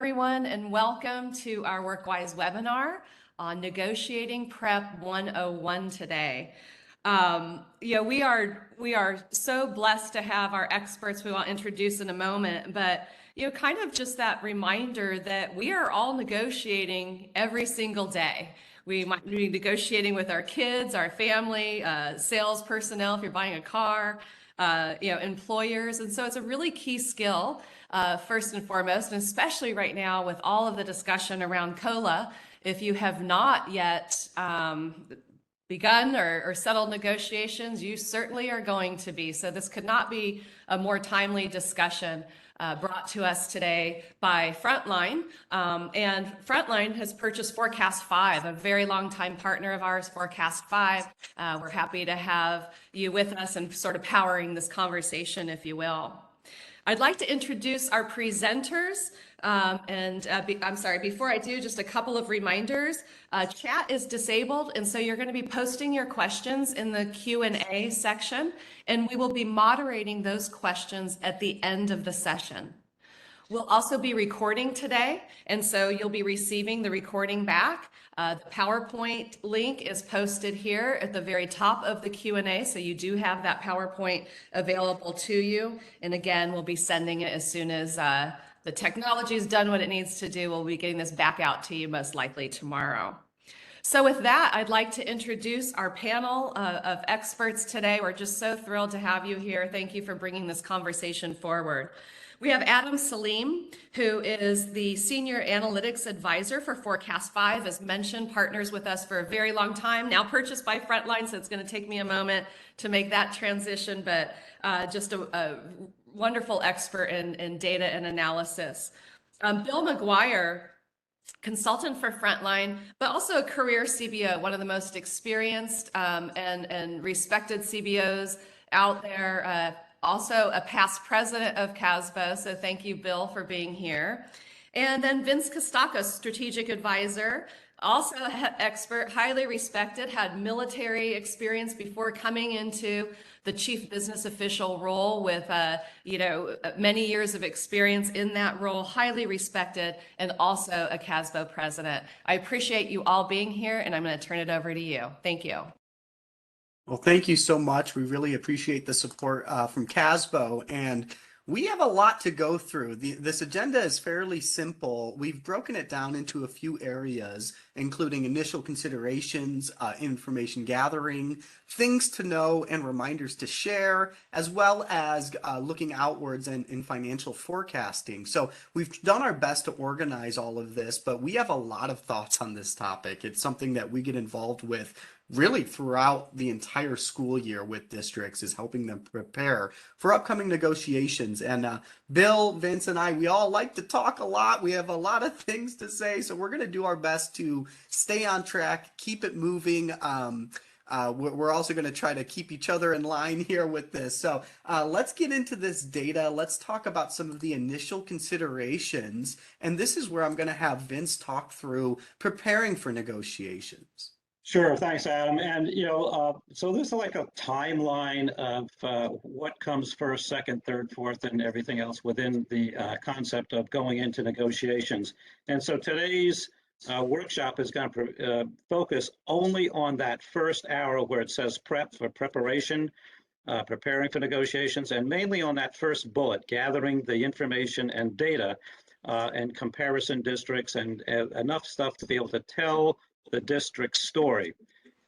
Everyone, and welcome to our WorkWise webinar on Negotiating Prep 101 today. We are so blessed to have our experts we will introduce in a moment, but kind of just that reminder that we are all negotiating every single day. We might be negotiating with our kids, our family, sales personnel if you're buying a car, employers, and so it's a really key skill. First and foremost, and especially right now with all of the discussion around COLA, if you have not yet begun or settled negotiations, you certainly are going to be. So this could not be a more timely discussion brought to us today by Frontline. And Frontline has purchased Forecast5, a very long time partner of ours, Forecast5. We're happy to have you with us and sort of powering this conversation, if you will. I'd like to introduce our presenters, I'm sorry, before I do, just a couple of reminders. Chat is disabled, and so you're going to be posting your questions in the Q&A section, and we will be moderating those questions at the end of the session. We'll also be recording today, and so you'll be receiving the recording back. The PowerPoint link is posted here at the very top of the Q&A, so you do have that PowerPoint available to you. And again, we'll be sending it as soon as the technology has done what it needs to do. We'll be getting this back out to you most likely tomorrow. So with that, I'd like to introduce our panel of experts today. We're just so thrilled to have you here. Thank you for bringing this conversation forward. We have Saleem, who is the Senior Analytics Advisor for Forecast5, as mentioned, partners with us for a very long time, now purchased by Frontline, so it's going to take me a moment to make that transition, but just a wonderful expert in data and analysis. Bill McGuire, consultant for Frontline, but also a career CBO, one of the most experienced and respected CBOs out there. Also a past president of CASBO, so thank you, Bill, for being here. And then Vince Christakos, strategic advisor, also expert, highly respected, had military experience before coming into the chief business official role with many years of experience in that role, highly respected, and also a CASBO president. I appreciate you all being here, and I'm going to turn it over to you. Thank you. Well, thank you so much. We really appreciate the support from CASBO, and we have a lot to go through. This agenda is fairly simple. We've broken it down into a few areas, including initial considerations, information gathering, things to know, and reminders to share, as well as looking outwards and in financial forecasting. So we've done our best to organize all of this, but we have a lot of thoughts on this topic. It's something that we get involved with really throughout the entire school year with districts, is helping them prepare for upcoming negotiations. And Bill, Vince, and I, we all like to talk a lot. We have a lot of things to say, so we're going to do our best to stay on track, keep it moving. We're also going to try to keep each other in line here with this. So let's get into this data. Let's talk about some of the initial considerations. And this is where I'm going to have Vince talk through preparing for negotiations. Sure, thanks, Adam. And so this is like a timeline of what comes first, second, third, fourth, and everything else within the concept of going into negotiations. And so today's workshop is going to focus only on that first hour where it says prep for preparation, preparing for negotiations, and mainly on that first bullet, gathering the information and data and comparison districts and enough stuff to be able to tell the district story.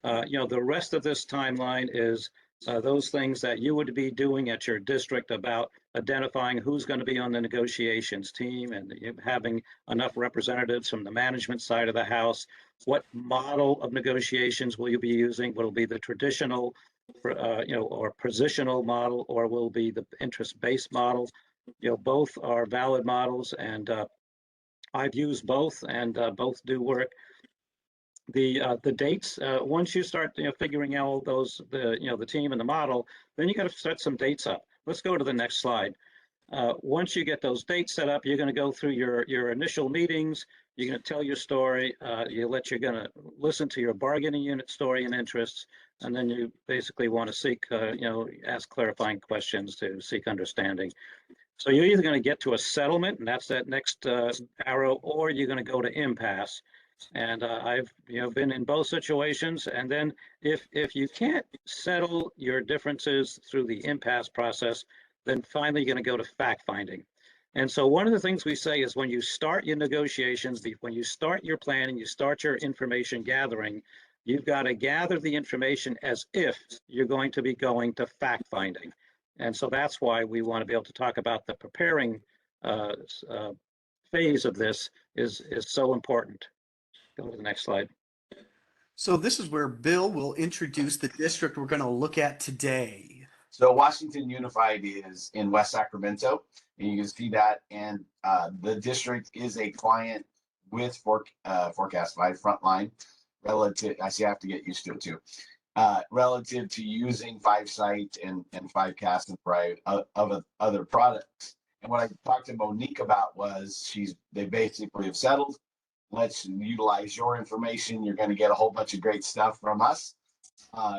The rest of this timeline is those things that you would be doing at your district about identifying who's going to be on the negotiations team and having enough representatives from the management side of the house. What model of negotiations will you be using? Will it be the traditional, or positional model, or will it be the interest-based model? Both are valid models, and I've used both, and both do work. The dates, once you start figuring out all those, the team and the model, then you got to set some dates up. Let's go to the next slide. Once you get those dates set up, you're going to go through your initial meetings. You're going to tell your story. You're going to listen to your bargaining unit story and interests, and then you basically want to seek, ask clarifying questions to seek understanding. So you're either going to get to a settlement, and that's that next arrow, or you're going to go to impasse. And I've been in both situations. And then if you can't settle your differences through the impasse process, then finally you're going to go to fact finding. And so one of the things we say is when you start your negotiations, when you start your planning, you start your information gathering, you've got to gather the information as if you're going to be going to fact finding. And so that's why we want to be able to talk about the preparing phase of this is so important. Go to the next slide. So this is where Bill will introduce the district we're going to look at today. So Washington Unified is in West Sacramento, and you can see that. And the district is a client with Forecast5 Frontline. Relative, I see I have to get used to it too. Relative to using 5Site and 5Cast and variety of other products. And what I talked to Monique about was they basically have settled. Let's utilize your information. You're going to get a whole bunch of great stuff from us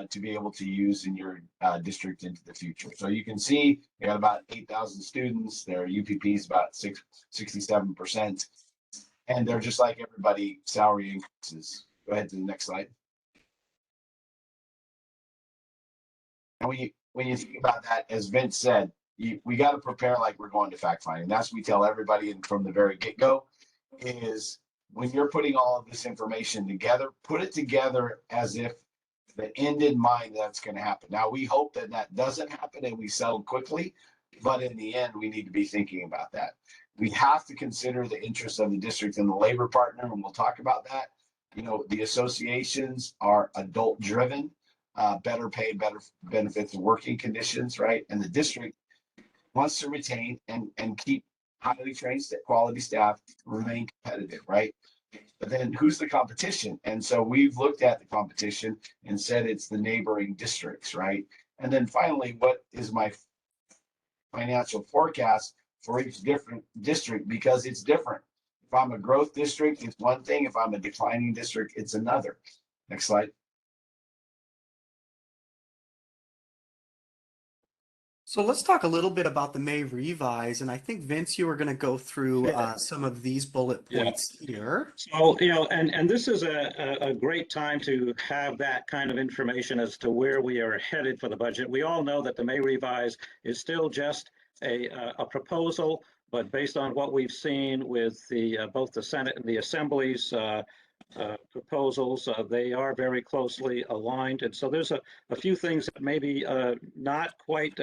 to be able to use in your district into the future. So you can see we got about 8,000 students. Their UPP is about 67%. And they're just like everybody, salary increases. Go ahead to the next slide. And when you think about that, as Vince said, we got to prepare like we're going to fact finding. That's what we tell everybody from the very get-go is when you're putting all of this information together, put it together as if the end in mind that's going to happen. Now, we hope that that doesn't happen and we settle quickly, but in the end, we need to be thinking about that. We have to consider the interests of the district and the labor partner, and we'll talk about that. The associations are adult driven. Better pay, better benefits and working conditions, right? And the district wants to retain and keep highly trained quality staff, remain competitive, right? But then who's the competition? And so we've looked at the competition and said it's the neighboring districts, right? And then finally, what is my financial forecast for each different district? Because it's different. If I'm a growth district, it's one thing. If I'm a declining district, it's another. Next slide. So let's talk a little bit about the May revise, and I think Vince, you were going to go through some of these bullet points here. So and this is a great time to have that kind of information as to where we are headed for the budget. We all know that the May revise is still just a proposal, but based on what we've seen with both the Senate and the Assembly's proposals, they are very closely aligned, and so there's a few things that maybe not quite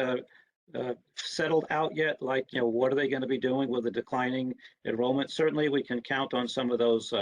settled out yet, like what are they going to be doing with the declining enrollment. Certainly we can count on some of those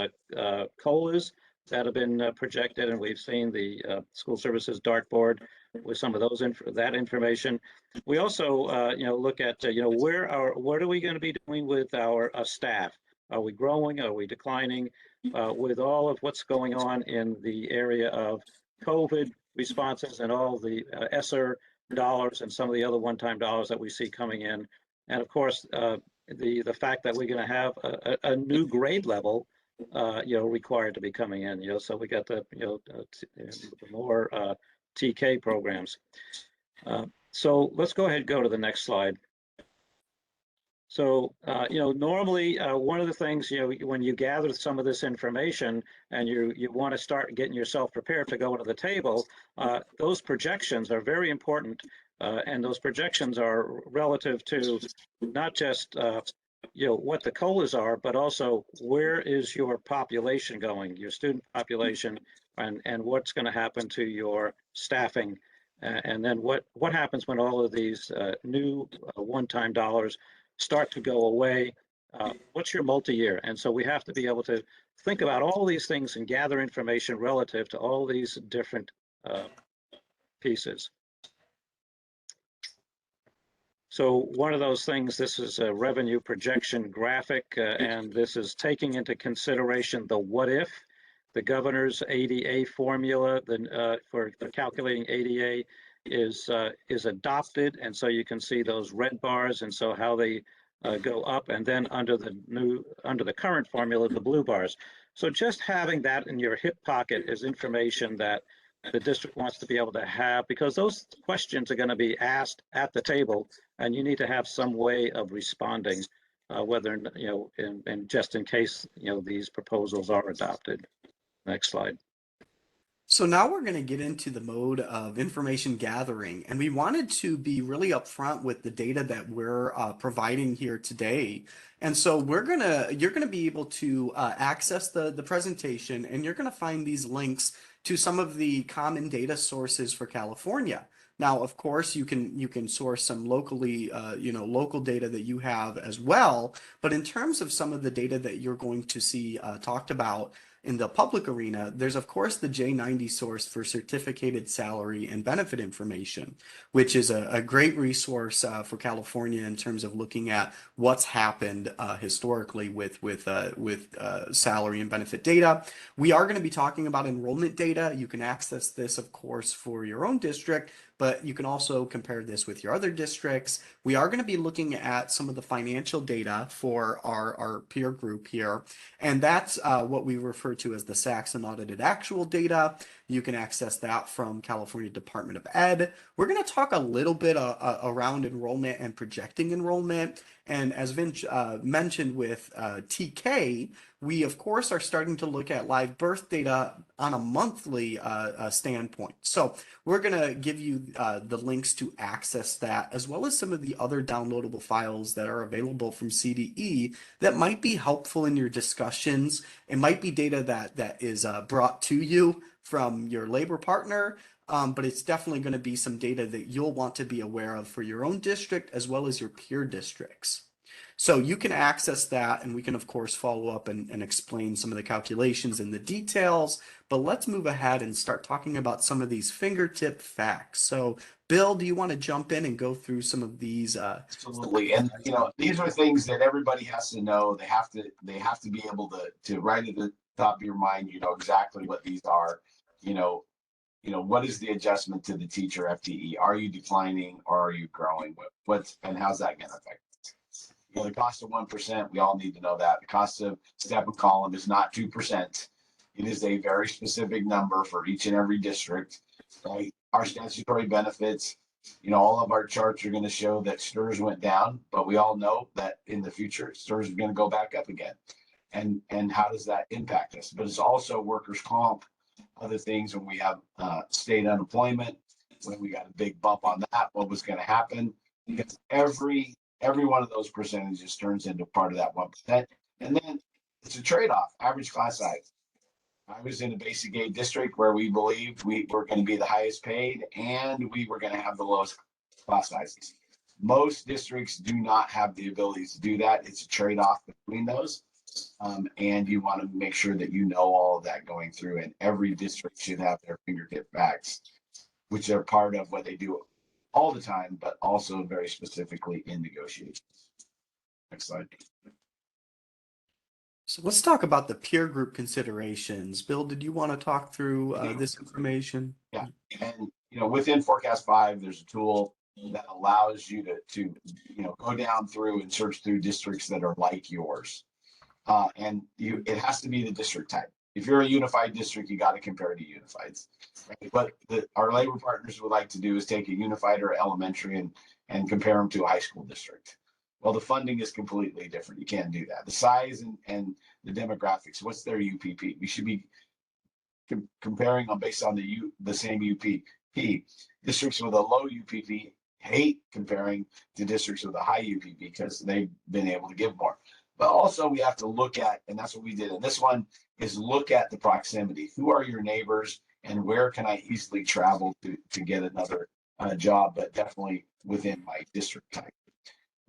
COLAs that have been projected, and we've seen the school services dartboard with some of those that information. We also look at what are we going to be doing with our staff. Are we growing? Are we declining? With all of what's going on in the area of COVID responses and all the ESSER dollars and some of the other one-time dollars that we see coming in. And of course, the fact that we're going to have a new grade level, required to be coming in, so we got the more TK programs. So let's go ahead and go to the next slide. So, normally one of the things, when you gather some of this information and you want to start getting yourself prepared to go into the table, those projections are very important. And those projections are relative to not just, what the COLAs are, but also where is your population going, your student population, and what's going to happen to your staffing. And then what happens when all of these new one-time dollars start to go away? What's your multi-year? And so we have to be able to think about all these things and gather information relative to all these different pieces. So one of those things, this is a revenue projection graphic, and this is taking into consideration the what if. The governor's ADA formula for calculating ADA is adopted, and so you can see those red bars, and so how they go up, and then under the current formula, the blue bars. So just having that in your hip pocket is information that the district wants to be able to have, because those questions are going to be asked at the table and you need to have some way of responding, whether, and just in case, these proposals are adopted. Next slide. So now we're going to get into the mode of information gathering, and we wanted to be really upfront with the data that we're providing here today. And so you're gonna be able to access the presentation, and you're going to find these links to some of the common data sources for California. Now, of course, you can source some locally, local data that you have as well. But in terms of some of the data that you're going to see talked about in the public arena, there's of course the J90 source for certificated salary and benefit information, which is a great resource for California in terms of looking at what's happened historically with salary and benefit data. We are going to be talking about enrollment data. You can access this, of course, for your own district, but you can also compare this with your other districts. We are going to be looking at some of the financial data for our peer group here, and that's what we refer to as the Saxon Audited Actual Data. You can access that from California Department of Ed. We're going to talk a little bit around enrollment and projecting enrollment. And as Vince mentioned with TK, we of course are starting to look at live birth data on a monthly standpoint. So we're going to give you the links to access that, as well as some of the other downloadable files that are available from CDE that might be helpful in your discussions. It might be data that is brought to you from your labor partner, but it's definitely going to be some data that you'll want to be aware of for your own district as well as your peer districts. So you can access that, and we can of course follow up and explain some of the calculations and the details, but let's move ahead and start talking about some of these fingertip facts. So Bill, do you want to jump in and go through some of these? Absolutely. And these are things that everybody has to know. They have to be able to right at the top of your mind, exactly what these are. What is the adjustment to the teacher FTE? Are you declining or are you growing? And how's that going to affect? The cost of 1%, we all need to know that. The cost of step and column is not 2%. It is a very specific number for each and every district, right? Our statutory benefits, all of our charts are going to show that STRS went down, but we all know that in the future, STRS is going to go back up again. And how does that impact us? But it's also workers' comp, other things when we have state unemployment, when we got a big bump on that, what was going to happen? Because every one of those percentages turns into part of that 1%. And then it's a trade-off, average class size. I was in a basic aid district where we believed we were going to be the highest paid and we were going to have the lowest class sizes. Most districts do not have the ability to do that. It's a trade-off between those. And you want to make sure that you know all of that going through, and every district should have their fingertip facts, which are part of what they do all the time, but also very specifically in negotiations. Next slide. So let's talk about the peer group considerations. Bill, did you want to talk through this information? Yeah, and within Forecast5, there's a tool that allows you to go down through and search through districts that are like yours. It has to be the district type. If you're a unified district, you got to compare to unifieds. Right? What our labor partners would like to do is take a unified or elementary and compare them to a high school district. Well, the funding is completely different. You can't do that. The size and the demographics, what's their UPP? We should be comparing them based on the same UPP. Districts with a low UPP hate comparing to districts with a high UPP because they've been able to give more. But also we have to look at, and that's what we did in this one, is look at the proximity. Who are your neighbors and where can I easily travel to get another job, but definitely within my district type,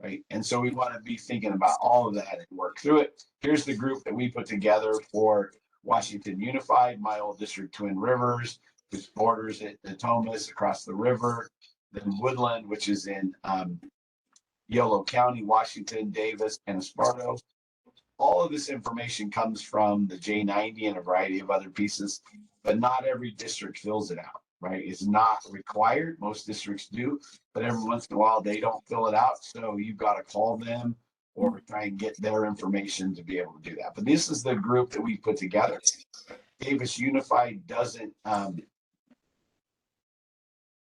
right? And so we want to be thinking about all of that and work through it. Here's the group that we put together for Washington Unified, my old district, Twin Rivers, which borders it, Natomas across the river, then Woodland, which is in Yolo County, Washington, Davis, and Esparto. All of this information comes from the J90 and a variety of other pieces, but not every district fills it out, right? It's not required. Most districts do, but every once in a while they don't fill it out. So you've got to call them or try and get their information to be able to do that. But this is the group that we put together. Davis Unified doesn't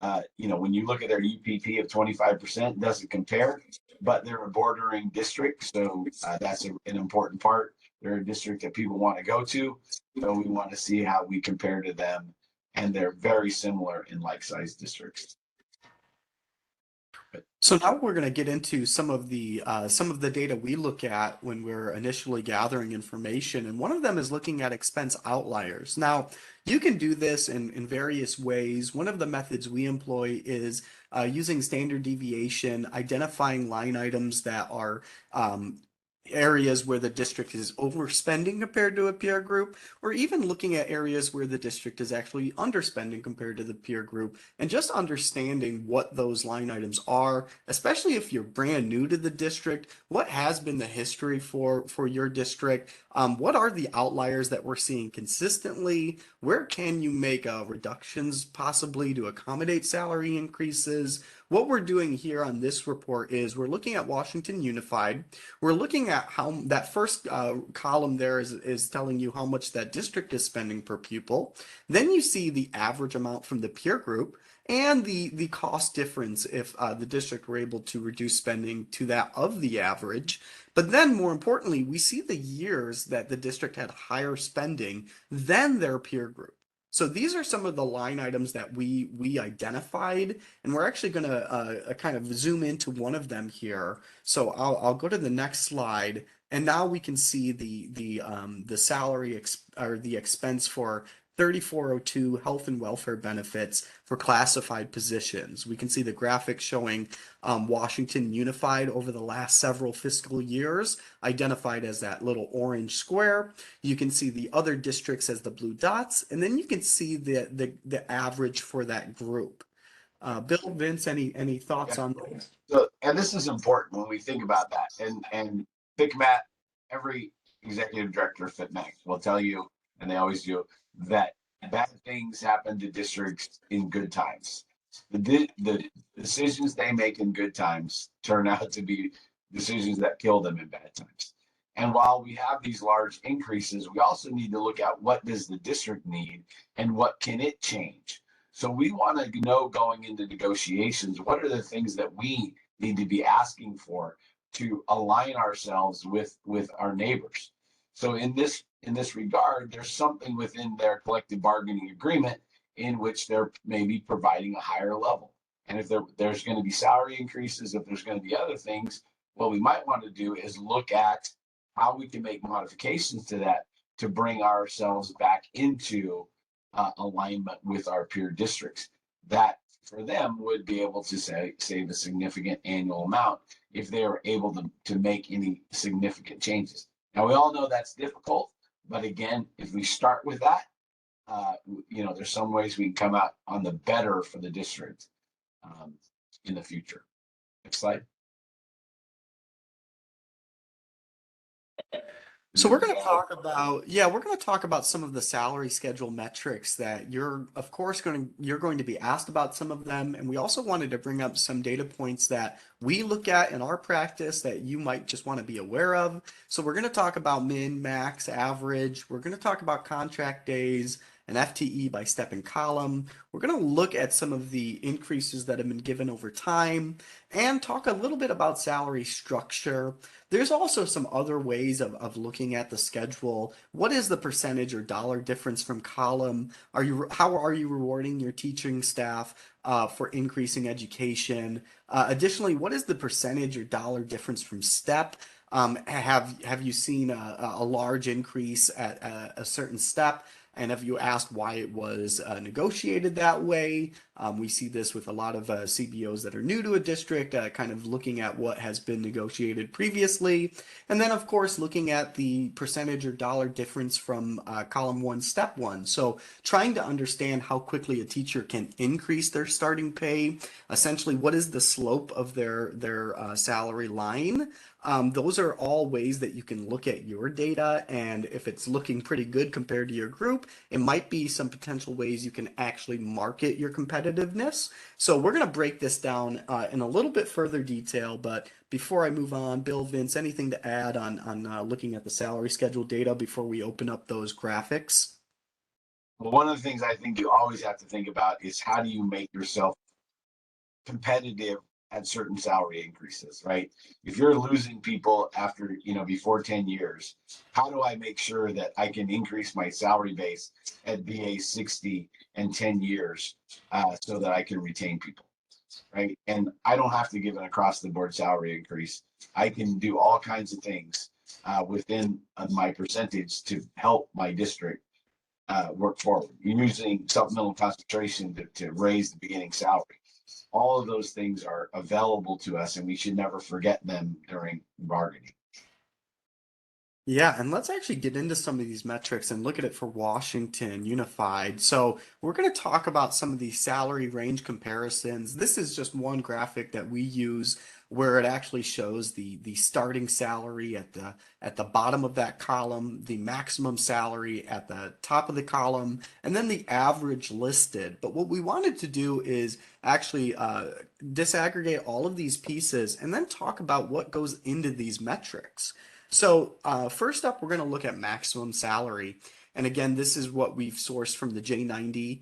when you look at their UPP of 25%, doesn't compare, but they're a bordering district. So that's an important part. They're a district that people want to go to. So we want to see how we compare to them. And they're very similar in like-sized districts. So now we're going to get into some of the data we look at when we're initially gathering information, and one of them is looking at expense outliers. Now, you can do this in various ways. One of the methods we employ is using standard deviation, identifying line items that are areas where the district is overspending compared to a peer group, or even looking at areas where the district is actually underspending compared to the peer group, and just understanding what those line items are, especially if you're brand new to the district. What has been the history for your district? What are the outliers that we're seeing consistently? Where can you make reductions possibly to accommodate salary increases? What we're doing here on this report is we're looking at Washington Unified. We're looking at how that first column there is telling you how much that district is spending per pupil. Then you see the average amount from the peer group and the cost difference if the district were able to reduce spending to that of the average. But then more importantly, we see the years that the district had higher spending than their peer group. So these are some of the line items that we identified, and we're actually going to kind of zoom into one of them here. So I'll go to the next slide, and now we can see the salary or the expense for 3402 health and welfare benefits for classified positions. We can see the graphic showing Washington Unified over the last several fiscal years, identified as that little orange square. You can see the other districts as the blue dots, and then you can see the average for that group. Bill, Vince, any thoughts on this? So, and this is important when we think about that. And FICMAT, every executive director of FICMAT will tell you, and they always do, that bad things happen to districts in good times. The decisions they make in good times turn out to be decisions that kill them in bad times. And while we have these large increases, we also need to look at what does the district need and what can it change. So we want to know going into negotiations, what are the things that we need to be asking for to align ourselves with our neighbors. So in this regard, there's something within their collective bargaining agreement in which they're maybe providing a higher level. And if there's going to be salary increases, if there's going to be other things, what we might want to do is look at how we can make modifications to that to bring ourselves back into alignment with our peer districts. That for them would be able to save a significant annual amount if they are able to make any significant changes. Now, we all know that's difficult, but again, if we start with that, there's some ways we can come out on the better for the district in the future. Next slide. So we're going to talk about some of the salary schedule metrics that you're going to be asked about some of them, and we also wanted to bring up some data points that we look at in our practice that you might just want to be aware of. So we're going to talk about min, max, average. We're going to talk about contract days and FTE by step and column. We're going to look at some of the increases that have been given over time and talk a little bit about salary structure. There's also some other ways of looking at the schedule. What is the percentage or dollar difference from column? How are you rewarding your teaching staff for increasing education? Additionally, what is the percentage or dollar difference from step? Have you seen a large increase at a certain step? And have you asked why it was negotiated that way? We see this with a lot of CBOs that are new to a district, kind of looking at what has been negotiated previously. And then, of course, looking at the percentage or dollar difference from column 1, step 1. So trying to understand how quickly a teacher can increase their starting pay. Essentially, what is the slope of their salary line? Those are all ways that you can look at your data, and if it's looking pretty good compared to your group, it might be some potential ways you can actually market your competitiveness. So we're going to break this down in a little bit further detail, but before I move on, Bill, Vince, anything to add on looking at the salary schedule data before we open up those graphics? Well, one of the things I think you always have to think about is how do you make yourself competitive at certain salary increases, right? If you're losing people after, before 10 years, how do I make sure that I can increase my salary base at BA 60 and 10 years so that I can retain people, right? And I don't have to give an across the board salary increase. I can do all kinds of things within my percentage to help my district work forward. You're using supplemental concentration to raise the beginning salary. All of those things are available to us, and we should never forget them during bargaining. Yeah, and let's actually get into some of these metrics and look at it for Washington Unified. So we're going to talk about some of these salary range comparisons. This is just one graphic that we use where it actually shows the starting salary at the bottom of that column, the maximum salary at the top of the column, and then the average listed. But what we wanted to do is actually disaggregate all of these pieces and then talk about what goes into these metrics. So first up, we're going to look at maximum salary. And again, this is what we've sourced from the J90,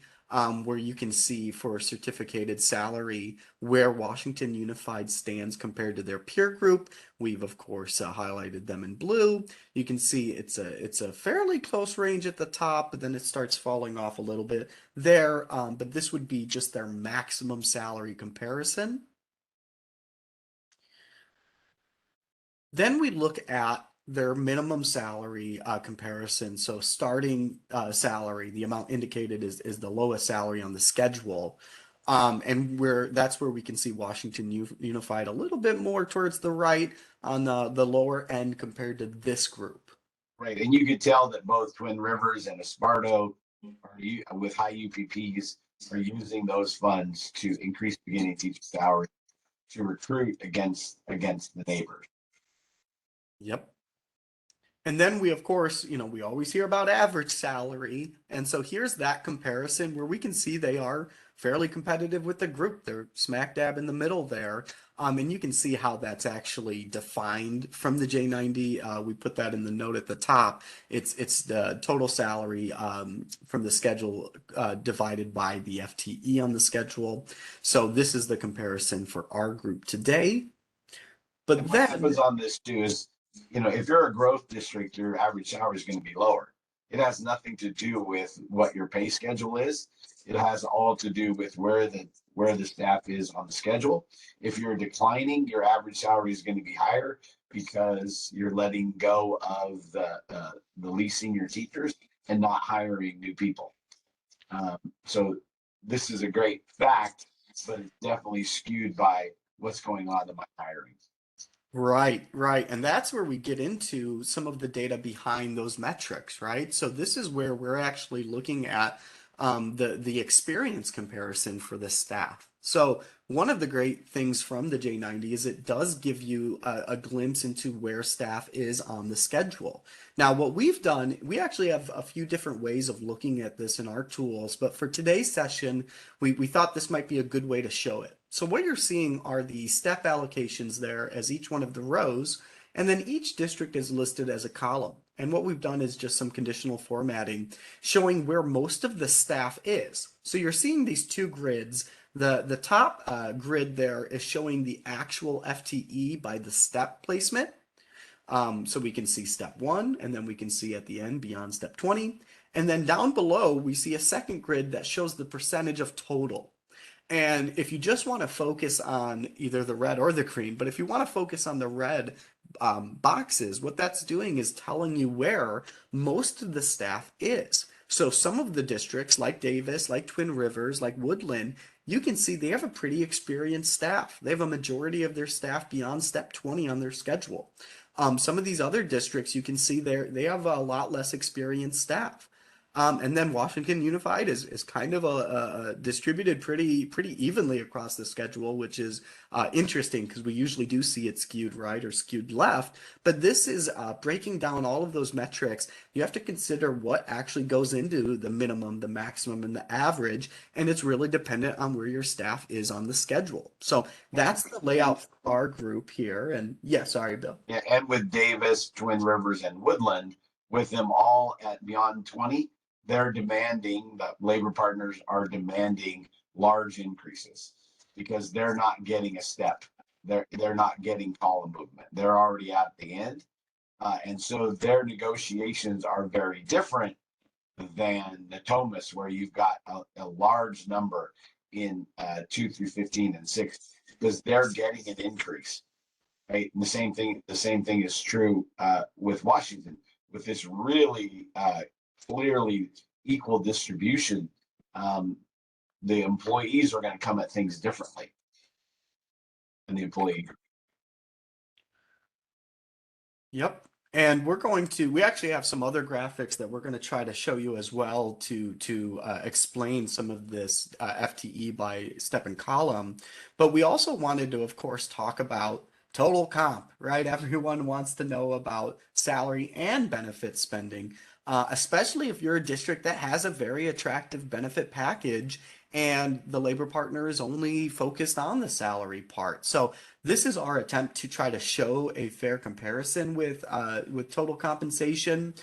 where you can see for certificated salary where Washington Unified stands compared to their peer group. We've, of course, highlighted them in blue. You can see it's a fairly close range at the top, but then it starts falling off a little bit there. But this would be just their maximum salary comparison. Then we look at their minimum salary comparison. So starting salary, the amount indicated is the lowest salary on the schedule. And that's where we can see Washington Unified a little bit more towards the right on the lower end compared to this group. Right, and you could tell that both Twin Rivers and Esparto with high UPPs are using those funds to increase beginning teacher salary to recruit against the neighbors. Yep. And then we, of course, we always hear about average salary. And so here's that comparison where we can see they are fairly competitive with the group. They're smack dab in the middle there. And you can see how that's actually defined from the J90. We put that in the note at the top. It's the total salary from the schedule divided by the FTE on the schedule. So this is the comparison for our group today. But what then happens on this too is, if you're a growth district, your average salary is going to be lower. It has nothing to do with what your pay schedule is. It has all to do with where the staff is on the schedule. If you're declining, your average salary is going to be higher because you're letting go of the least senior teachers and not hiring new people. So this is a great fact, but it's definitely skewed by what's going on in my hiring. Right, right. And that's where we get into some of the data behind those metrics, right? So this is where we're actually looking at the experience comparison for the staff. So one of the great things from the J90 is it does give you a glimpse into where staff is on the schedule. Now, what we've done, we actually have a few different ways of looking at this in our tools, but for today's session, we thought this might be a good way to show it. So what you're seeing are the step allocations there as each one of the rows, and then each district is listed as a column. And what we've done is just some conditional formatting showing where most of the staff is. So you're seeing these two grids. The top grid there is showing the actual FTE by the step placement. So we can see step 1, and then we can see at the end beyond step 20. And then down below, we see a second grid that shows the percentage of total. And if you just want to focus on either the red or the green, but if you want to focus on the red boxes, what that's doing is telling you where most of the staff is. So some of the districts like Davis, like Twin Rivers, like Woodland, you can see they have a pretty experienced staff. They have a majority of their staff beyond step 20 on their schedule. Some of these other districts, you can see they have a lot less experienced staff. And then Washington Unified is kind of distributed pretty evenly across the schedule, which is interesting because we usually do see it skewed right or skewed left. But this is breaking down all of those metrics. You have to consider what actually goes into the minimum, the maximum, and the average, and it's really dependent on where your staff is on the schedule. So that's the layout for our group here. And yeah, sorry, Bill. Yeah, and with Davis, Twin Rivers, and Woodland, with them all at beyond 20. The labor partners are demanding large increases. because they're not getting a step. They're not getting column movement. They're already at the end. And so their negotiations are very different than Natomas, where you've got a large number in 2 through 15 and 6, because they're getting an increase. Right. And the same thing is true with Washington, with this really clearly equal distribution. The employees are going to come at things differently than the employee. Yep. And we actually have some other graphics that we're going to try to show you as well to explain some of this FTE by step and column. But we also wanted to, of course, talk about total comp, right? Everyone wants to know about salary and benefit spending, especially if you're a district that has a very attractive benefit package and the labor partner is only focused on the salary part. So this is our attempt to try to show a fair comparison with total compensation.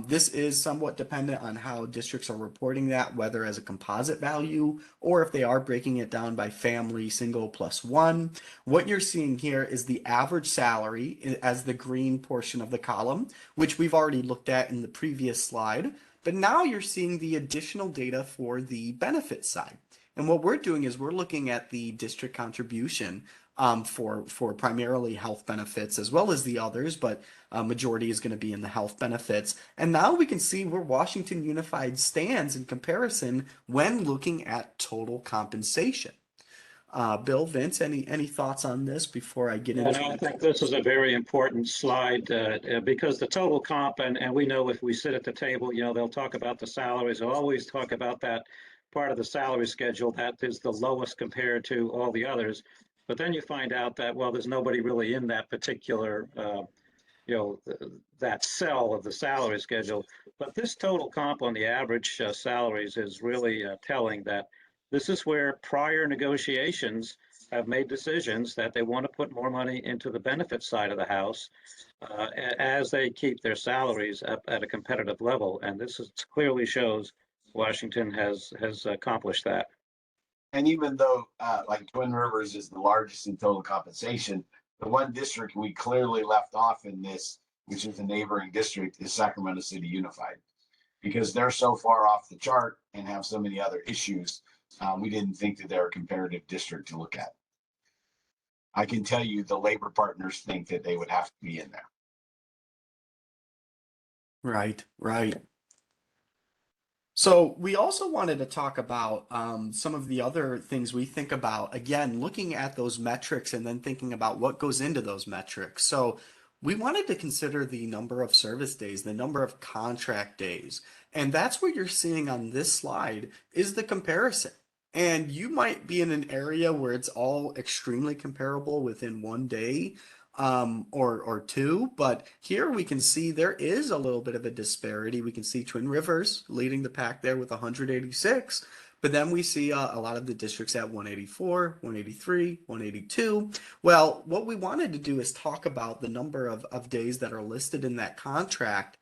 This is somewhat dependent on how districts are reporting that, whether as a composite value or if they are breaking it down by family, single plus one. What you're seeing here is the average salary as the green portion of the column, which we've already looked at in the previous slide. But now you're seeing the additional data for the benefit side. And what we're doing is we're looking at the district contribution for primarily health benefits as well as the others, but majority is going to be in the health benefits. And now we can see where Washington Unified stands in comparison when looking at total compensation. Bill, Vince, any thoughts on this before I get into it? I think this is a very important slide because the total comp, and we know if we sit at the table, they'll talk about the salaries. They'll always talk about that part of the salary schedule that is the lowest compared to all the others. But then you find out that, well, there's nobody really in that particular, that cell of the salary schedule. But this total comp on the average salaries is really telling that this is where prior negotiations have made decisions that they want to put more money into the benefit side of the house as they keep their salaries up at a competitive level. And this clearly shows Washington has accomplished that. And even though like Twin Rivers is the largest in total compensation, the one district we clearly left off in this, which is a neighboring district, is Sacramento City Unified, because they're so far off the chart and have so many other issues. We didn't think that they're a comparative district to look at. I can tell you the labor partners think that they would have to be in there. Right. So we also wanted to talk about some of the other things we think about, again, looking at those metrics and then thinking about what goes into those metrics. So we wanted to consider the number of service days, the number of contract days. And that's what you're seeing on this slide is the comparison. And you might be in an area where it's all extremely comparable within one day or two, but here we can see there is a little bit of a disparity. We can see Twin Rivers leading the pack there with 186, but then we see a lot of the districts at 184, 183, 182. Well, what we wanted to do is talk about the number of days that are listed in that contract,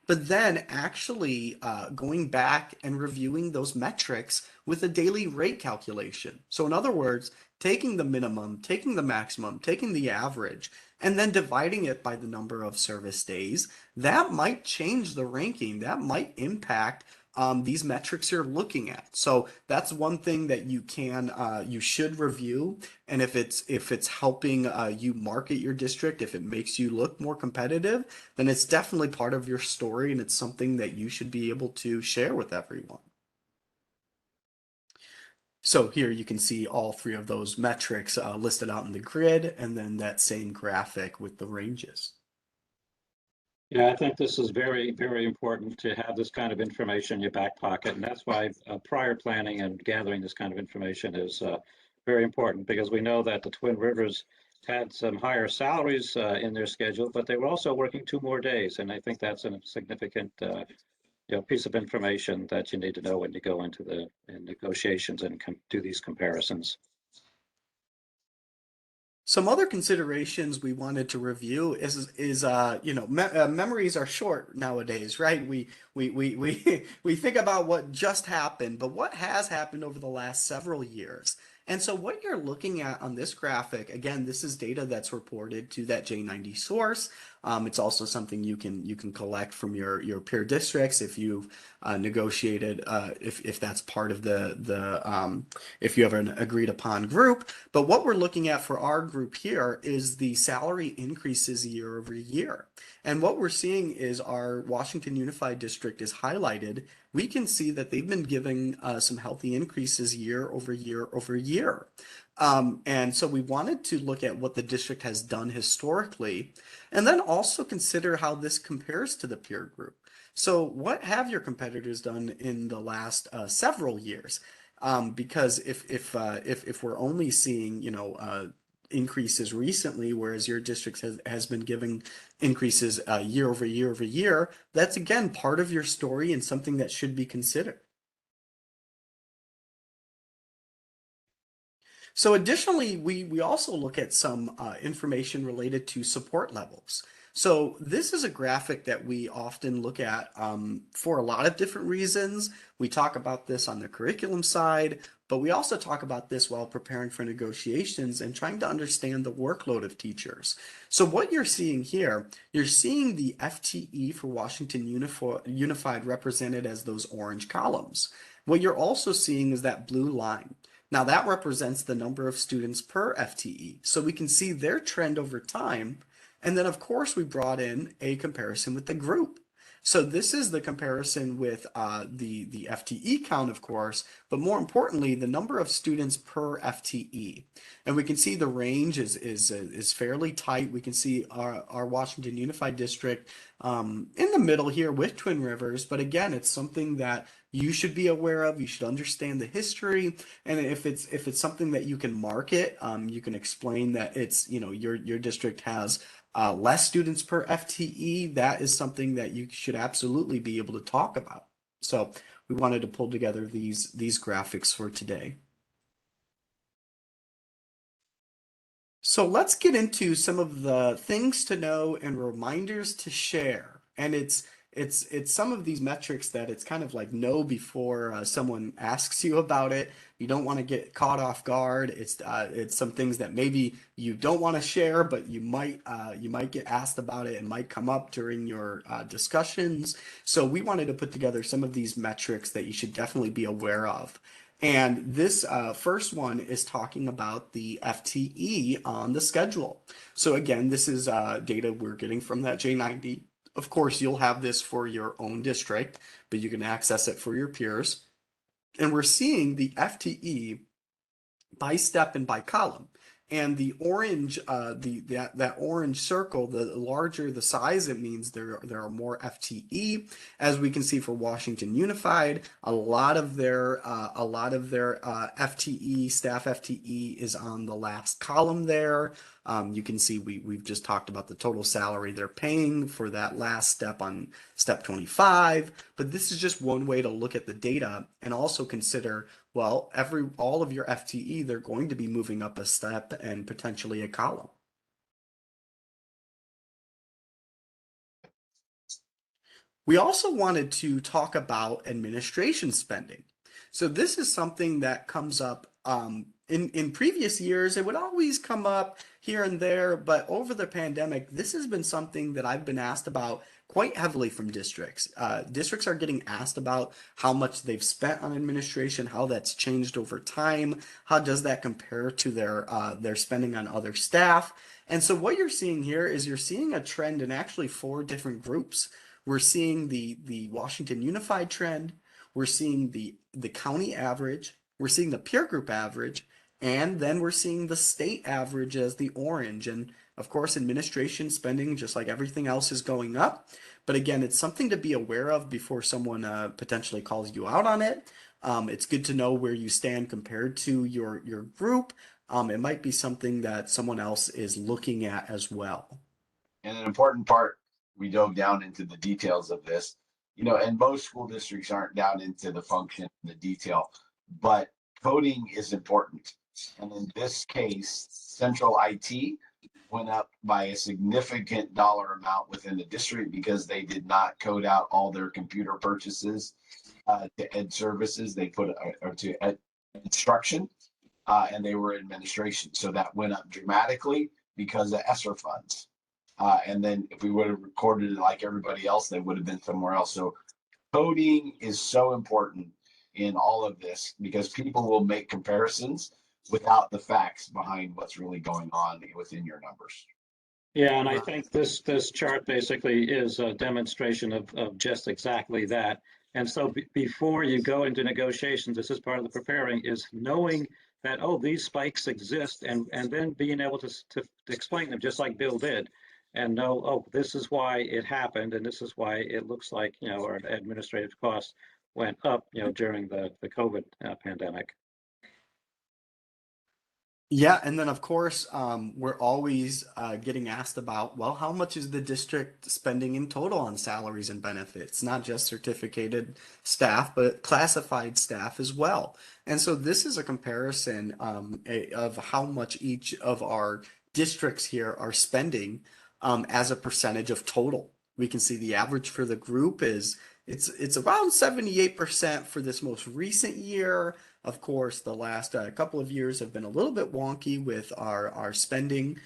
but then actually going back and reviewing those metrics with a daily rate calculation. So in other words, taking the minimum, taking the maximum, taking the average, and then dividing it by the number of service days, that might change the ranking. That might impact these metrics you're looking at. So that's one thing that you should review. And if it's helping you market your district, if it makes you look more competitive, then it's definitely part of your story, and it's something that you should be able to share with everyone. So here you can see all three of those metrics listed out in the grid, and then that same graphic with the ranges. Yeah, I think this is very, very important to have this kind of information in your back pocket. And that's why prior planning and gathering this kind of information is very important, because we know that the Twin Rivers had some higher salaries in their schedule, but they were also working 2 more days. And I think that's a significant piece of information that you need to know when you go into the negotiations and do these comparisons. Some other considerations we wanted to review is memories are short nowadays, right? We think about what just happened, but what has happened over the last several years. And so what you're looking at on this graphic, again, this is data that's reported to that J90 source. It's also something you can collect from your peer districts if you've negotiated, if that's part of if you have an agreed upon group. But what we're looking at for our group here is the salary increases year over year. And what we're seeing is our Washington Unified District is highlighted. We can see that they've been giving some healthy increases year over year over year. And so we wanted to look at what the district has done historically, and then also consider how this compares to the peer group. So what have your competitors done in the last several years? Because if we're only seeing, increases recently, whereas your district has been giving increases year over year over year, that's again part of your story and something that should be considered. So additionally, we also look at some information related to support levels. So this is a graphic that we often look at for a lot of different reasons. We talk about this on the curriculum side, but we also talk about this while preparing for negotiations and trying to understand the workload of teachers. So what you're seeing here, you're seeing the FTE for Washington Unified represented as those orange columns. What you're also seeing is that blue line. Now that represents the number of students per FTE. So we can see their trend over time. And then of course we brought in a comparison with the group. So this is the comparison with the FTE count, of course, but more importantly, the number of students per FTE. And we can see the range is fairly tight. We can see our Washington Unified District in the middle here with Twin Rivers. But again, it's something that you should be aware of. You should understand the history, and if it's something that you can market, you can explain that it's your district has less students per FTE. That is something that you should absolutely be able to talk about. So we wanted to pull together these graphics for today. So let's get into some of the things to know and reminders to share. And it's some of these metrics that it's kind of like know before someone asks you about it. You don't want to get caught off guard. It's some things that maybe you don't want to share, but you might get asked about it and might come up during your discussions. So we wanted to put together some of these metrics that you should definitely be aware of. And this first one is talking about the FTE on the schedule. So again, this is data we're getting from that J90. Of course, you'll have this for your own district, but you can access it for your peers. And we're seeing the FTE by step and by column. And the orange, that orange circle, the larger the size, it means there are more FTE. As we can see for Washington Unified, a lot of their FTE, staff FTE, is on the last column there. You can see we've just talked about the total salary they're paying for that last step on step 25. But this is just one way to look at the data and also consider, well, all of your FTE, they're going to be moving up a step and potentially a column. We also wanted to talk about administration spending. So this is something that comes up in previous years. It would always come up here and there, but over the pandemic, this has been something that I've been asked about quite heavily from districts. Districts are getting asked about how much they've spent on administration, how that's changed over time, how does that compare to their spending on other staff. And so what you're seeing here is you're seeing a trend in actually 4 different groups. We're seeing the Washington Unified trend, we're seeing the county average, we're seeing the peer group average, and then we're seeing the state average as the orange. And of course, administration spending, just like everything else, is going up. But again, it's something to be aware of before someone potentially calls you out on it. It's good to know where you stand compared to your group. It might be something that someone else is looking at as well. And an important part, we dove down into the details of this, and most school districts aren't down into the function, the detail, but coding is important. And in this case, central IT went up by a significant dollar amount within the district because they did not code out all their computer purchases to ed services. They put or to ed instruction. and they were administration. So that went up dramatically because of ESSER funds. And then if we would have recorded it like everybody else, they would have been somewhere else. So coding is so important in all of this because people will make comparisons without the facts behind what's really going on within your numbers. Yeah, and I think this chart basically is a demonstration of just exactly that. And so before you go into negotiations, this is part of the preparing, is knowing that, oh, these spikes exist, and then being able to explain them just like Bill did, and know, oh, this is why it happened, and this is why it looks like, you know, our administrative costs went up, you know, during the COVID pandemic. Yeah, and then of course, we're always getting asked about, well, how much is the district spending in total on salaries and benefits? Not just certificated staff, but classified staff as well. And so this is a comparison of how much each of our districts here are spending as a percentage of total. We can see the average for the group is it's around 78% for this most recent year. Of course, the last couple of years have been a little bit wonky with our spending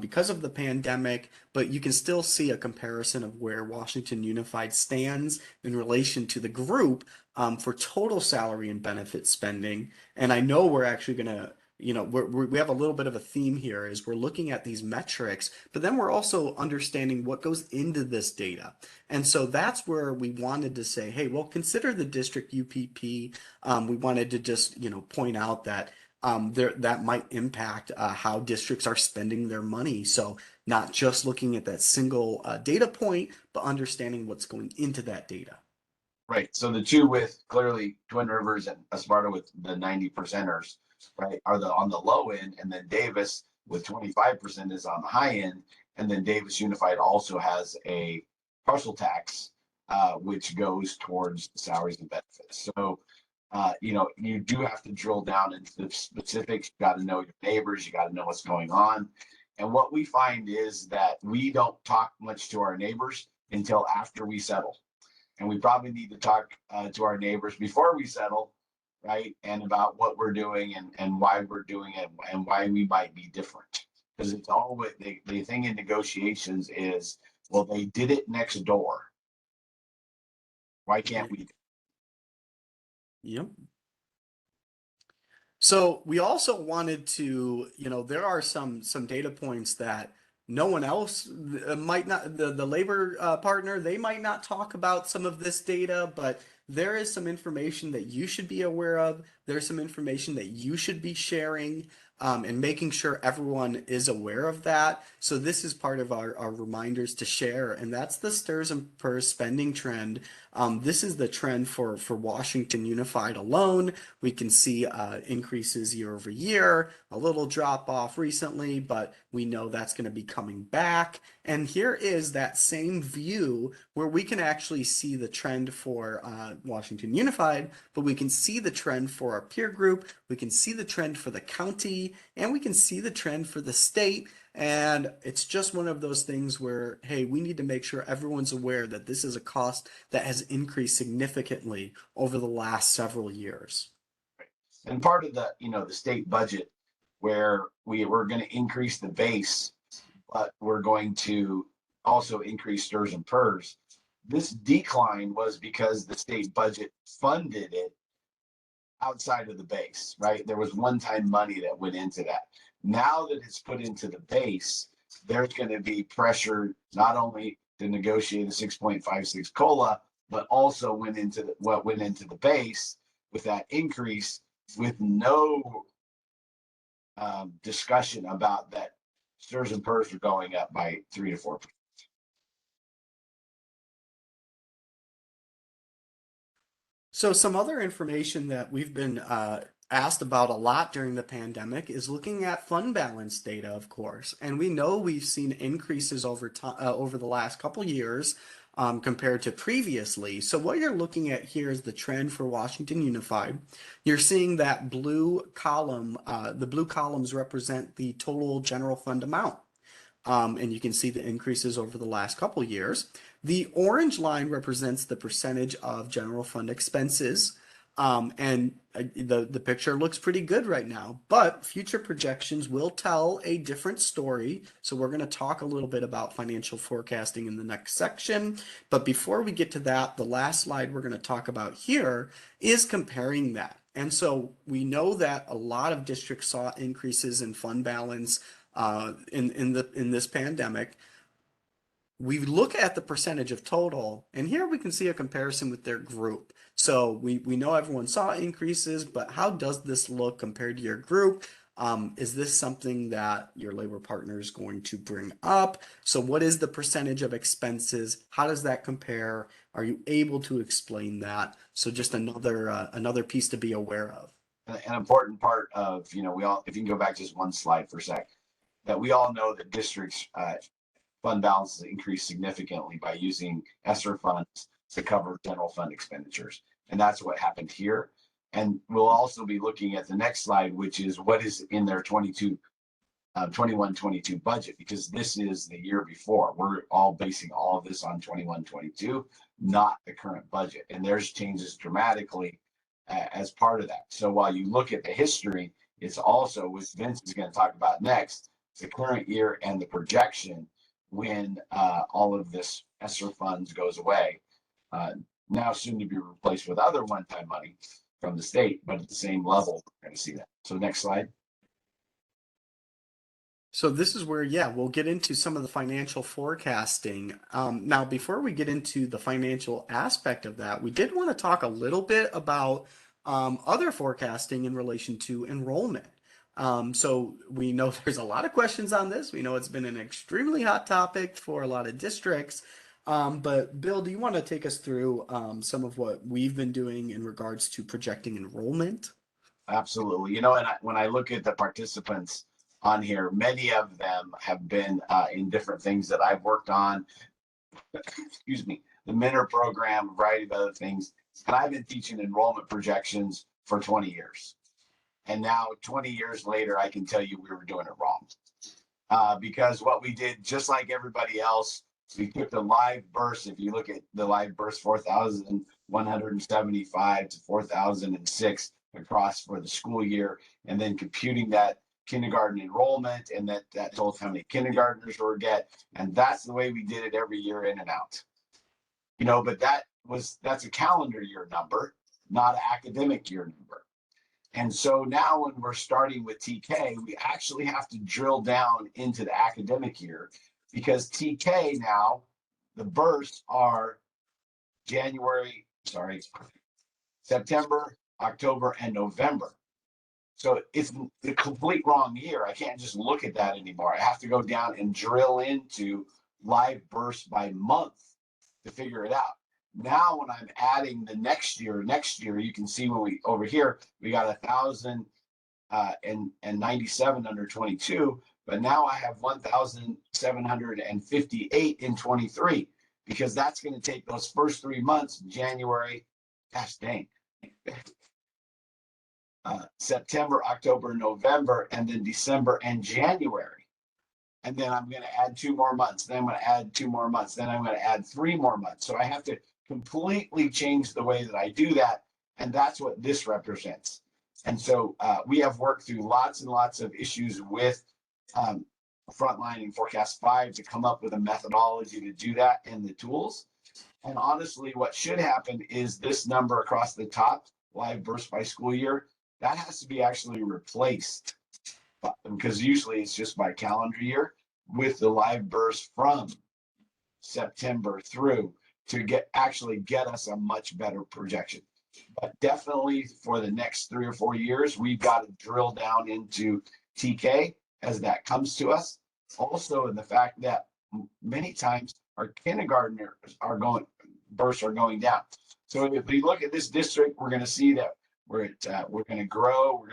because of the pandemic, but you can still see a comparison of where Washington Unified stands in relation to the group for total salary and benefit spending. And I know we're actually going to, you know, we have a little bit of a theme here is we're looking at these metrics, but then we're also understanding what goes into this data. And so that's where we wanted to say, hey, well, consider the district UPP. We wanted to just, you know, point out that that might impact how districts are spending their money. So not just looking at that single data point, but understanding what's going into that data. Right. So the two with clearly Twin Rivers and Esparta with the 90 percenters, right, are on the low end, and then Davis with 25% is on the high end, and then Davis Unified also has a partial tax, which goes towards salaries and benefits. So, you know, you do have to drill down into the specifics. You got to know your neighbors. You got to know what's going on. And what we find is that we don't talk much to our neighbors until after we settle. And we probably need to talk to our neighbors before we settle, right? And about what we're doing and why we're doing it and why we might be different. Because it's all what the thing in negotiations is, well, they did it next door. Why can't we? Yep. So we also wanted to, you know, there are some data points that no one else might not, the labor partner, they might not talk about some of this data, but there is some information that you should be aware of. There's some information that you should be sharing and making sure everyone is aware of that. So this is part of our reminders to share, and that's the STRS and PERS spending trend. This is the trend for Washington Unified alone. We can see increases year over year, a little drop off recently, but we know that's going to be coming back. And here is that same view where we can actually see the trend for Washington Unified, but we can see the trend for our peer group, we can see the trend for the county, and we can see the trend for the state. And it's just one of those things where, hey, we need to make sure everyone's aware that this is a cost that has increased significantly over the last several years. And part of the, you know, the state budget where we're going to increase the base, but we're going to also increase STRS and PERS. This decline was because the state budget funded it outside of the base, right? There was one-time money that went into that. Now that it's put into the base, there's going to be pressure not only to negotiate a 6.56 COLA, but also went into what went into the base with that increase, with no discussion about that STRS and PERS are going up by 3 to 4%. So some other information that we've been asked about a lot during the pandemic is looking at fund balance data, of course. And we know we've seen increases over time over the last couple years compared to previously. So what you're looking at here is the trend for Washington Unified. You're seeing that blue column, the blue columns represent the total general fund amount. And you can see the increases over the last couple years. The orange line represents the percentage of general fund expenses. The picture looks pretty good right now, but future projections will tell a different story. So we're going to talk a little bit about financial forecasting in the next section. But before we get to that, the last slide we're going to talk about here is comparing that. And so we know that a lot of districts saw increases in fund balance in this pandemic. We look at the percentage of total, and here we can see a comparison with their group. So we know everyone saw increases, but how does this look compared to your group? Is this something that your labor partner is going to bring up? So what is the percentage of expenses? How does that compare? Are you able to explain that? So just another piece to be aware of. An important part of, you know, we all, if you can go back just one slide for a sec, that we all know that districts fund balances increase significantly by using ESSER funds to cover general fund expenditures. And that's what happened here. And we'll also be looking at the next slide, which is what is in their 21-22 budget, because this is the year before. We're all basing all of this on 21-22, not the current budget. And there's changes dramatically as part of that. So while you look at the history, it's also, which Vince is going to talk about next, the current year and the projection when all of this ESSER funds goes away, now soon to be replaced with other one-time money from the state, but at the same level, we're going to see that. So next slide. So this is where, yeah, we'll get into some of the financial forecasting. Now, before we get into the financial aspect of that, we did want to talk a little bit about other forecasting in relation to enrollment. So we know there's a lot of questions on this. We know it's been an extremely hot topic for a lot of districts. But Bill, do you want to take us through some of what we've been doing in regards to projecting enrollment? Absolutely. You know, and when I look at the participants on here, many of them have been in different things that I've worked on. Excuse me, the Mentor program, a variety of other things. And I've been teaching enrollment projections for 20 years. And now 20 years later, I can tell you we were doing it wrong. Because what we did, just like everybody else, we took the live burst. If you look at the live burst, 4,175 to 4,006 across for the school year, and then computing that kindergarten enrollment, and that told us how many kindergartners we're get. And that's the way we did it every year in and out. You know, but that's a calendar year number, not an academic year number. And so now when we're starting with TK, we actually have to drill down into the academic year, because TK now, the bursts are September, October, and November. So it's the complete wrong year. I can't just look at that anymore. I have to go down and drill into live bursts by month to figure it out. Now, when I'm adding the next year, you can see when we over here, we got 1,097 under 22, but now I have 1,758 in 23, because that's going to take those first 3 months, January, gosh dang, September, October, November, and then December and January. And then I'm going to add 2 more months. Then I'm going to add 2 more months. Then I'm going to add 3 more months. So I have to completely change the way that I do that. And that's what this represents. And so we have worked through lots and lots of issues with Frontline and Forecast5 to come up with a methodology to do that and the tools. And honestly, what should happen is this number across the top, live burst by school year, that has to be actually replaced, because usually it's just by calendar year, with the live burst from September through to get us a much better projection. But definitely for the next 3 or 4 years, we've got to drill down into TK as that comes to us. Also, in the fact that many times our kindergartners bursts are going down. So if we look at this district, we're going to see that we're going to grow,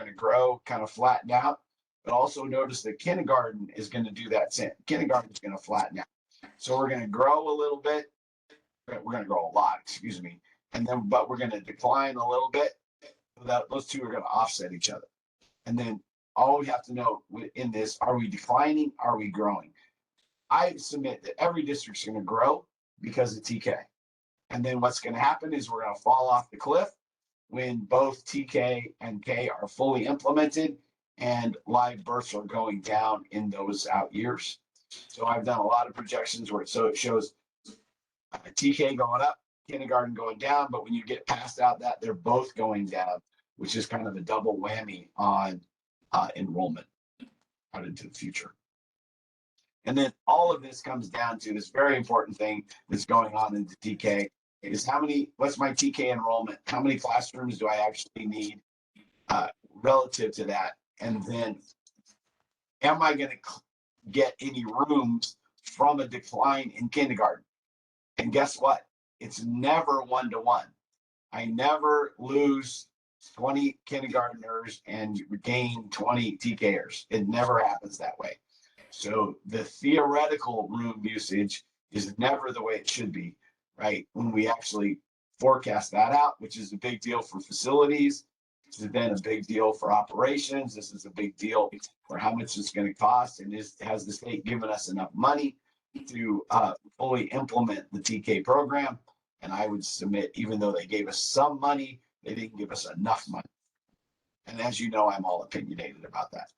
kind of flatten out. But also notice that kindergarten is going to do that same. Kindergarten is going to flatten out. So we're going to grow a little bit. We're going to grow a lot, excuse me. But we're going to decline a little bit. Those two are going to offset each other. And then all we have to know in this, are we declining? Are we growing? I submit that every district's going to grow because of TK. And then what's going to happen is we're going to fall off the cliff. when both TK and K are fully implemented and live births are going down in those out years. So I've done a lot of projections where it shows TK going up, kindergarten going down, but when you get past out that, they're both going down, which is kind of a double whammy on enrollment out into the future. And then all of this comes down to this very important thing that's going on in the TK is what's my TK enrollment? How many classrooms do I actually need relative to that? And then am I going to get any rooms from a decline in kindergarten? And guess what? It's never 1-to-1. I never lose 20 kindergartners and gain 20 TKers. It never happens that way. So the theoretical room usage is never the way it should be, right? When we actually forecast that out, which is a big deal for facilities, this has been a big deal for operations. This is a big deal for how much it's going to cost. And has the state given us enough money to fully implement the TK program? And I would submit, even though they gave us some money, they didn't give us enough money. And as you know, I'm all opinionated about that.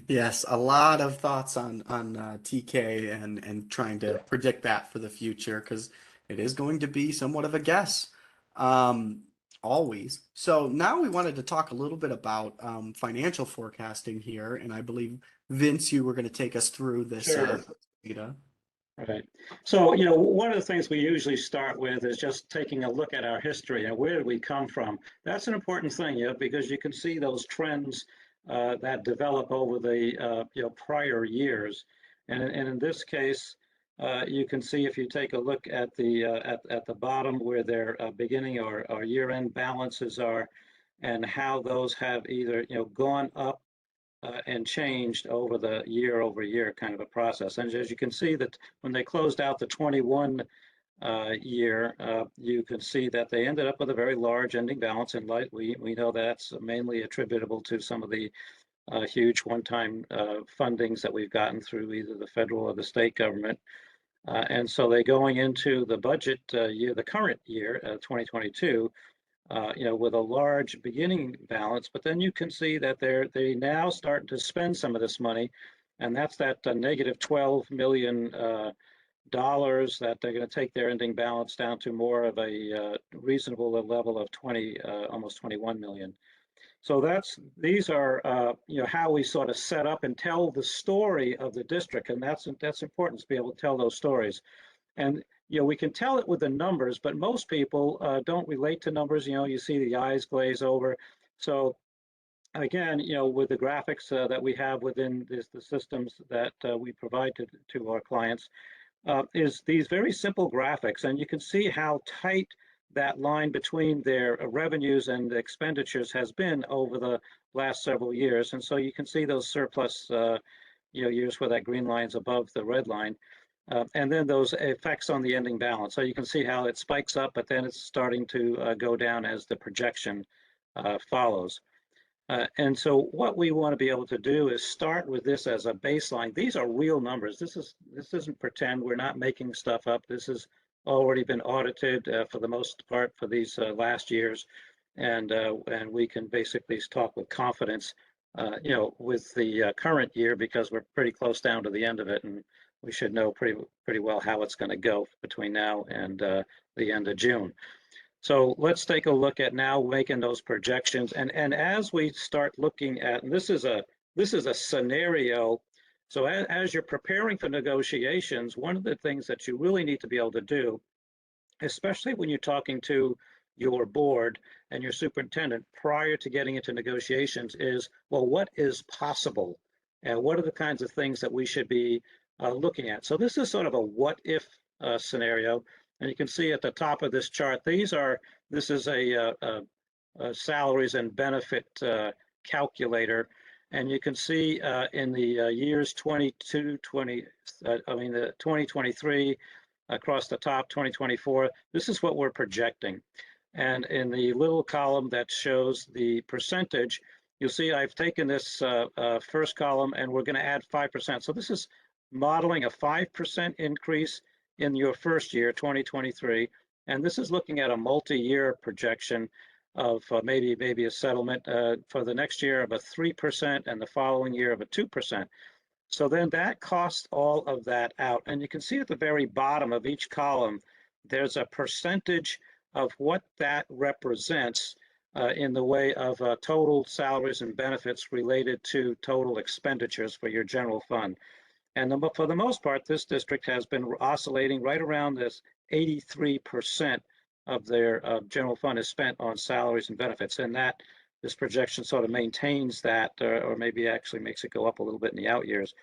Yes, a lot of thoughts on TK and trying to predict that for the future because it is going to be somewhat of a guess, always. So now we wanted to talk a little bit about financial forecasting here, and I believe Vince, you were going to take us through this Sure. data. Right. So, one of the things we usually start with is just taking a look at our history and where did we come from. That's an important thing, because you can see those trends that develop over the prior years. And in this case, you can see if you take a look at the at the bottom where their beginning or year-end balances are, and how those have either gone up and changed over the year-over-year kind of a process. And as you can see that when they closed out the 21 year, you can see that they ended up with a very large ending balance. And we know that's mainly attributable to some of the huge one-time fundings that we've gotten through either the federal or the state government. And so they're going into the budget year, the current year, 2022, with a large beginning balance, but then you can see that they now start to spend some of this money, and that's that negative $12 million that they're going to take their ending balance down to more of a reasonable level of almost 21 million. So these are how we sort of set up and tell the story of the district, and that's important to be able to tell those stories. And we can tell it with the numbers, but most people don't relate to numbers. You see the eyes glaze over. So again, with the graphics that we have within the systems that we provide to our clients, is these very simple graphics, and you can see how tight that line between their revenues and the expenditures has been over the last several years. And so you can see those surplus years where that green line's above the red line. And then those effects on the ending balance. So you can see how it spikes up, but then it's starting to go down as the projection follows. And so what we want to be able to do is start with this as a baseline. These are real numbers. This isn't pretend. We're not making stuff up. This has already been audited for the most part for these last years, and we can basically talk with confidence, with the current year because we're pretty close down to the end of it, and we should know pretty well how it's going to go between now and the end of June. So let's take a look at now making those projections. And as we start looking at, and this is a scenario. So as you're preparing for negotiations, one of the things that you really need to be able to do, especially when you're talking to your board and your superintendent prior to getting into negotiations, is, well, what is possible? And what are the kinds of things that we should be looking at? So this is sort of a what if scenario. And you can see at the top of this chart, this is a salaries and benefit calculator. And you can see in the years 2023 across the top, 2024, this is what we're projecting. And in the little column that shows the percentage, you'll see I've taken this first column and we're going to add 5%. So this is modeling a 5% increase in your first year, 2023, And this is looking at a multi-year projection of maybe a settlement for the next year of a 3% and the following year of a 2%. So then that costs all of that out. And you can see at the very bottom of each column, there's a percentage of what that represents in the way of total salaries and benefits related to total expenditures for your general fund. And for the most part, this district has been oscillating right around this 83% of their general fund is spent on salaries and benefits. And that this projection sort of maintains that, or maybe actually makes it go up a little bit in the out years.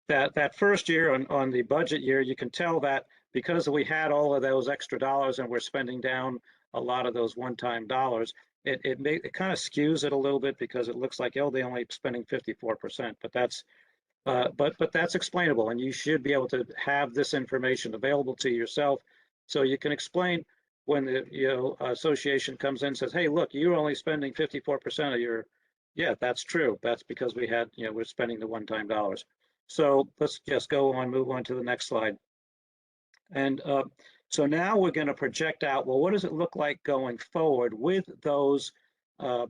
That first year on the budget year, you can tell that because we had all of those extra dollars and we're spending down a lot of those one-time dollars, it kind of skews it a little bit because it looks like, oh, they only spending 54%, but that's explainable, and you should be able to have this information available to yourself so you can explain when the association comes in and says, hey, look, you're only spending 54% of your, yeah, that's true. That's because we had, we're spending the one-time dollars. So let's just move on to the next slide. And so now we're going to project out, well, what does it look like going forward with those 5%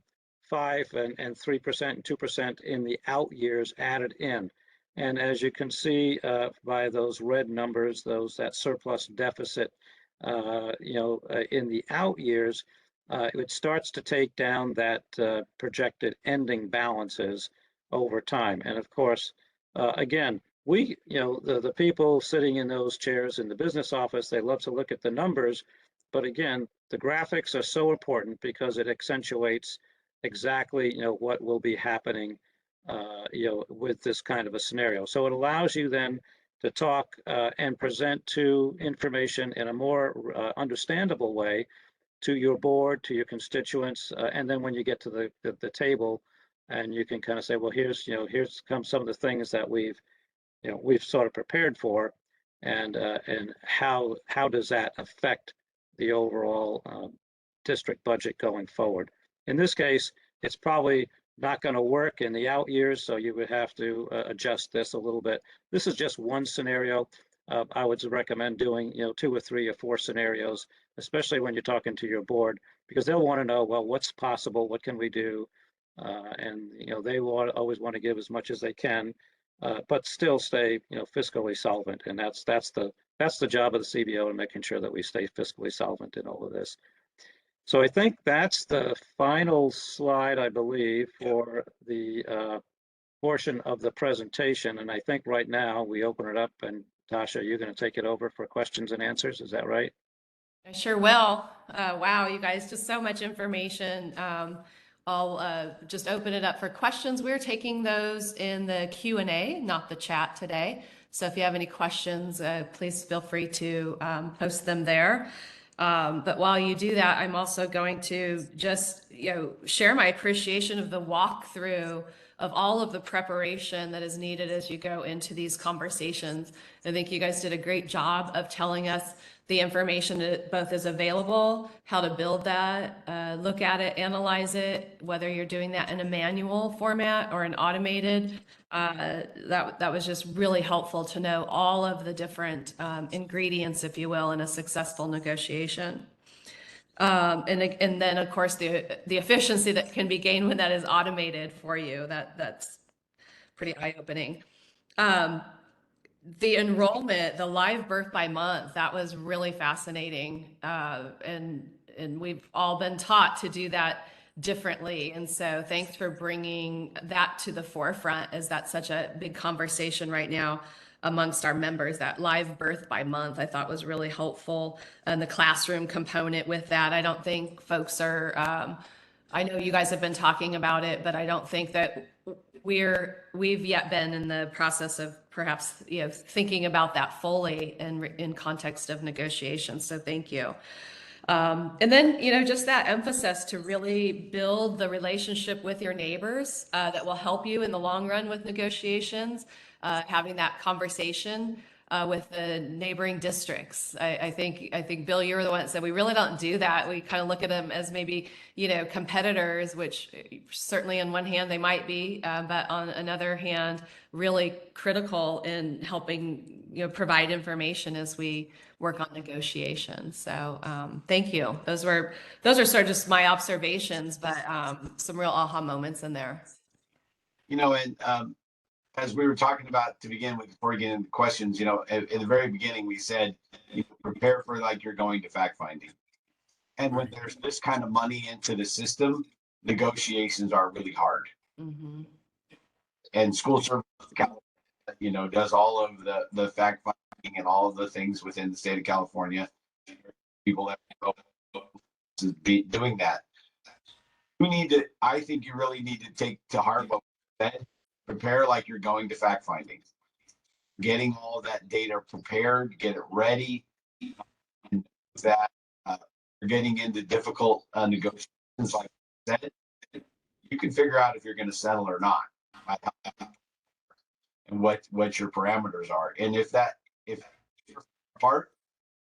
and 3% and 2% in the out years added in? And as you can see by those red numbers, that surplus deficit, in the out years, it starts to take down that projected ending balances over time. And of course, again, the people sitting in those chairs in the business office, they love to look at the numbers, but again, the graphics are so important because it accentuates exactly, what will be happening, with this kind of a scenario. So it allows you then to talk and present to information in a more understandable way to your board, to your constituents, and then when you get to the table, and you can kind of say, well, here's come some of the things that we've sort of prepared for, and how does that affect the overall district budget going forward. In this case, it's probably not going to work in the out years, so you would have to adjust this a little bit. This is just one scenario. I would recommend doing 2 or 3 or 4 scenarios, especially when you're talking to your board, because they'll want to know, well, what's possible, what can we do, and they always want to give as much as they can, but still stay fiscally solvent, and that's the job of the CBO, and making sure that we stay fiscally solvent in all of this. So I think that's the final slide, I believe, for the portion of the presentation. And I think right now we open it up, and Tasha, you're going to take it over for questions and answers. Is that right? I sure will. Wow, you guys, just so much information. I'll just open it up for questions. We're taking those in the Q&A, not the chat today. So if you have any questions, please feel free to post them there. But while you do that, I'm also going to just share my appreciation of the walkthrough of all of the preparation that is needed as you go into these conversations. I think you guys did a great job of telling us the information that both is available, how to build that, look at it, analyze it, whether you're doing that in a manual format or an automated. That was just really helpful to know all of the different ingredients, if you will, in a successful negotiation. And then of course the efficiency that can be gained when that is automated for you. That's pretty eye-opening. The enrollment, the live birth by month, that was really fascinating. And we've all been taught to do that differently. And so thanks for bringing that to the forefront, as that's such a big conversation right now amongst our members. That live birth by month I thought was really helpful, and the classroom component with that. I don't think folks are, I know you guys have been talking about it, but I don't think that we've yet been in the process of perhaps thinking about that fully in context of negotiations. So thank you. And then just that emphasis to really build the relationship with your neighbors that will help you in the long run with negotiations, having that conversation with the neighboring districts. I think Bill, you were the one that said we really don't do that. We kind of look at them as maybe competitors, which certainly on one hand they might be, but on another hand really critical in helping provide information as we work on negotiations. So thank you. Those are sort of just my observations, but some real aha moments in there. And as we were talking about to begin with, before we get into questions, at the very beginning, we said, prepare for like you're going to fact finding. And when there's this kind of money into the system, negotiations are really hard. Mm-hmm. And school service, does all of the fact finding and all of the things within the state of California. People that be doing that. I think you really need to take to heart what we said. Prepare like you're going to fact finding. Getting all of that data prepared, get it ready. And that you're getting into difficult negotiations, like I said, you can figure out if you're going to settle or not, and what your parameters are. And if you're part,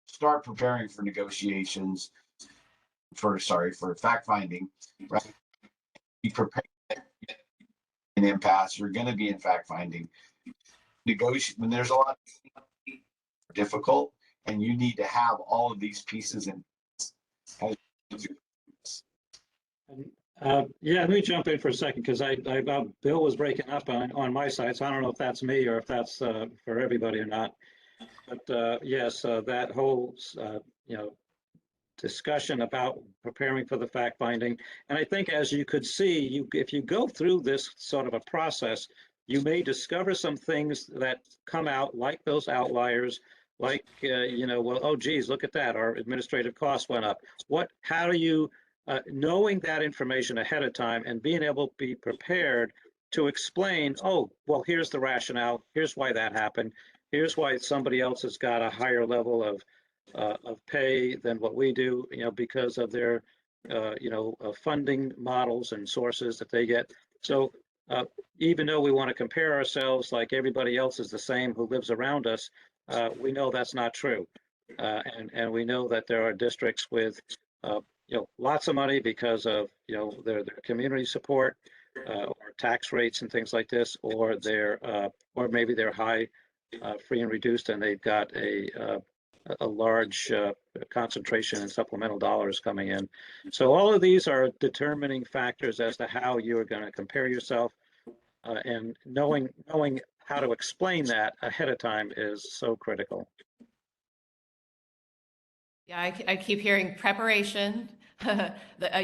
start preparing for negotiations. For fact finding, right? Be prepared. An impasse, you're going to be in fact finding. Negotiate when there's a lot difficult, and you need to have all of these pieces in. Let me jump in for a second, because Bill was breaking up on my side, so I don't know if that's me or if that's for everybody or not. But yes, that whole discussion about preparing for the fact finding, and I think, as you could see, if you go through this sort of a process, you may discover some things that come out, like those outliers, like well, oh geez, look at that, our administrative costs went up. How do you knowing that information ahead of time and being able to be prepared to explain, oh, well, here's the rationale, here's why that happened, here's why somebody else has got a higher level of pay than what we do, because of their, funding models and sources that they get. So even though we want to compare ourselves like everybody else is the same who lives around us, we know that's not true. And we know that there are districts with, lots of money because of, their community support or tax rates and things like this, or or maybe they're high free and reduced, and they've got a large concentration in supplemental dollars coming in. So all of these are determining factors as to how you are going to compare yourself, and knowing how to explain that ahead of time is so critical. Yeah, I keep hearing preparation.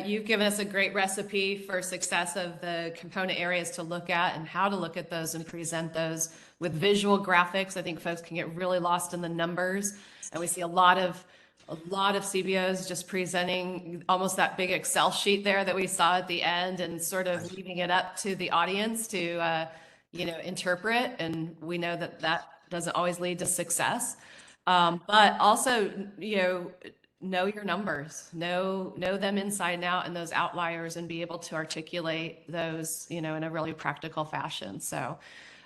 You've given us a great recipe for success of the component areas to look at and how to look at those and present those with visual graphics. I think folks can get really lost in the numbers, and we see a lot of CBOs just presenting almost that big Excel sheet there that we saw at the end, and sort of leaving it up to the audience to interpret. And we know that doesn't always lead to success. But also, know your numbers, know them inside and out, and those outliers, and be able to articulate those, in a really practical fashion. So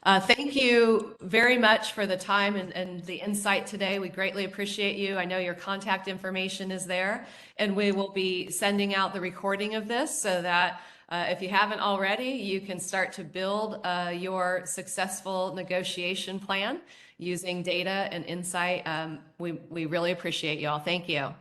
thank you very much for the time and the insight today. We greatly appreciate you. I know your contact information is there, and we will be sending out the recording of this so that if you haven't already, you can start to build your successful negotiation plan using data and insight. We really appreciate you all. Thank you.